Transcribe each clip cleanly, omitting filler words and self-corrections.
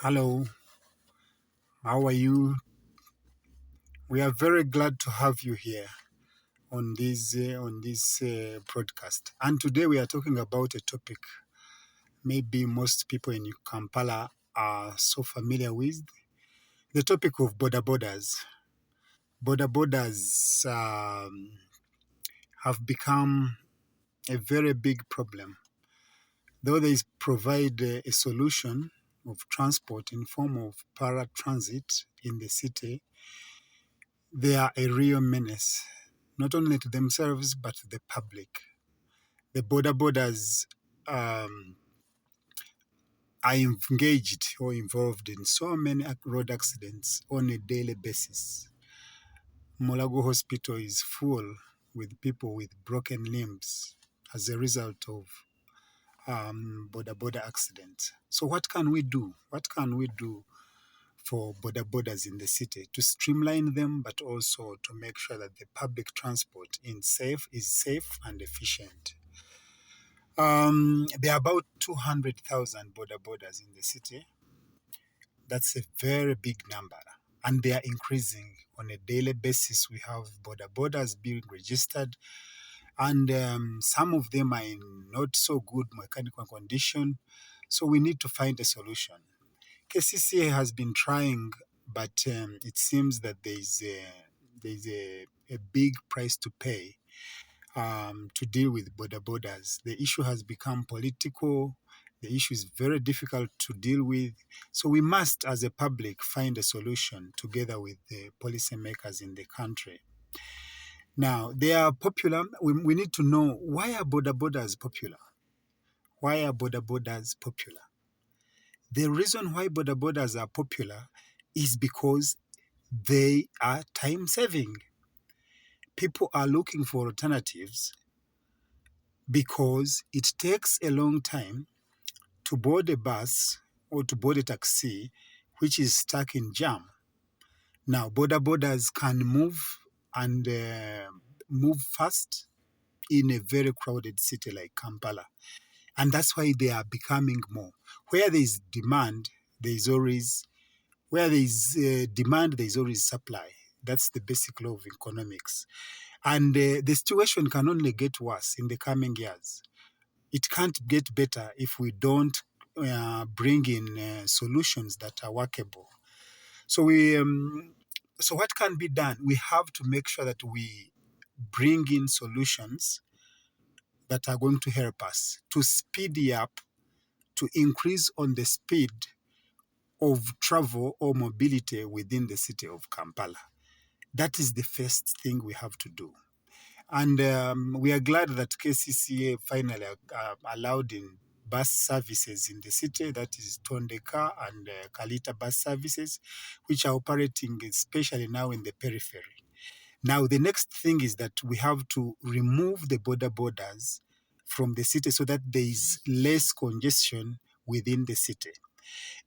Hello, how are you? We are very glad to have you here on this broadcast. And today we are talking about a topic maybe most people in Kampala are so familiar with, the topic of bodabodas. Bodabodas have become a very big problem, though they provide a solution of transport in form of paratransit in the city. They are a real menace, not only to themselves, but to the public. The bodabodas um, are engaged or involved in so many road accidents on a daily basis. Molago Hospital is full with people with broken limbs as a result of bodaboda accidents. So what can we do? What can we do for bodabodas in the city to streamline them, but also to make sure that the public transport is safe and efficient? There are about 200,000 bodabodas in the city. That's a very big number, and they are increasing on a daily basis. We have bodabodas being registered, and some of them are in not so good mechanical condition. So we need to find a solution. KCCA has been trying, but it seems that there's a big price to pay to deal with bodabodas. The issue has become political. The issue is very difficult to deal with. So we must, as a public, find a solution together with the policymakers in the country. Now, they are popular. We need to know, why are bodabodas popular? Why are bodabodas popular? The reason why bodabodas are popular is because they are time saving. People are looking for alternatives because it takes a long time to board a bus or to board a taxi which is stuck in jam. Now, bodabodas can move and move fast in a very crowded city like Kampala. And that's why they are becoming more. Where there is demand, there is always Where there is demand, there is always supply. That's the basic law of economics. And the situation can only get worse in the coming years. It can't get better if we don't bring in solutions that are workable. So so what can be done? We have to make sure that we bring in solutions that are going to help us to speed up, to increase on the speed of travel or mobility within the city of Kampala. That is the first thing we have to do. And we are glad that KCCA finally allowed in bus services in the city, that is Tondeka and Kalita bus services, which are operating especially now in the periphery. Now, the next thing is that we have to remove the bodabodas from the city so that there is less congestion within the city.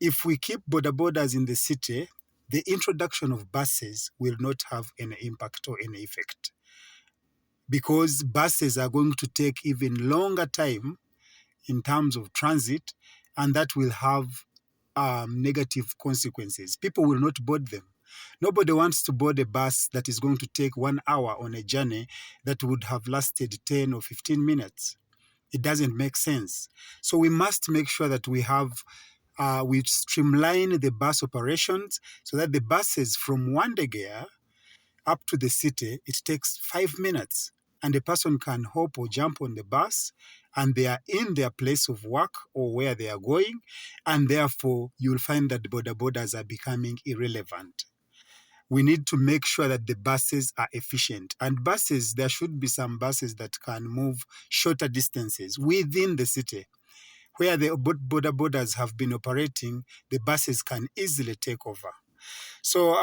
If we keep bodabodas in the city, the introduction of buses will not have any impact or any effect, because buses are going to take even longer time in terms of transit, and that will have negative consequences. People will not board them. Nobody wants to board a bus that is going to take 1 hour on a journey that would have lasted 10 or 15 minutes. It doesn't make sense. So we must make sure that we streamline the bus operations so that the buses from Wandegea up to the city, it takes 5 minutes, and a person can hop or jump on the bus and they are in their place of work or where they are going, and therefore you'll find that the bodabodas are becoming irrelevant. We need to make sure that the buses are efficient. And buses, there should be some buses that can move shorter distances within the city. Where the bodabodas have been operating, the buses can easily take over. So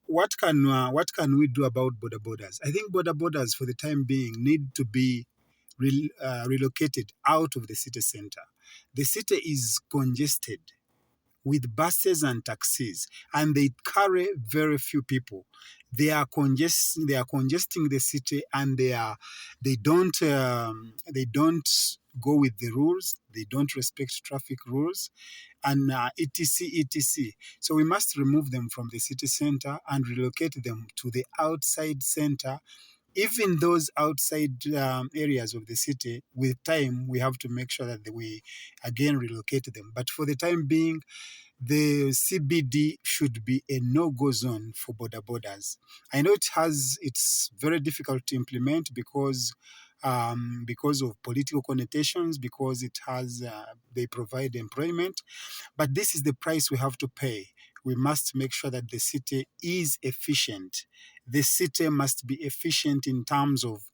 what can we do about bodabodas? I think bodabodas for the time being need to be relocated out of the city center. The city is congested with buses and taxis, and they carry very few people. They are congesting the city, and they don't go with the rules. They don't respect traffic rules, and etc. So we must remove them from the city center and relocate them to the outside center. Even those outside areas of the city, with time, we have to make sure that we again relocate them. But for the time being, the CBD should be a no-go zone for bodabodas. I know it's very difficult to implement because of political connotations, because they provide employment, but this is the price we have to pay. We must make sure that the city is efficient. The city must be efficient in terms of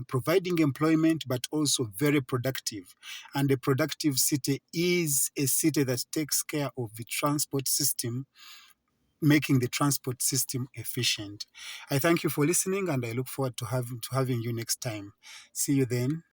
providing employment, but also very productive. And a productive city is a city that takes care of the transport system, making the transport system efficient. I thank you for listening, and I look forward to having you next time. See you then.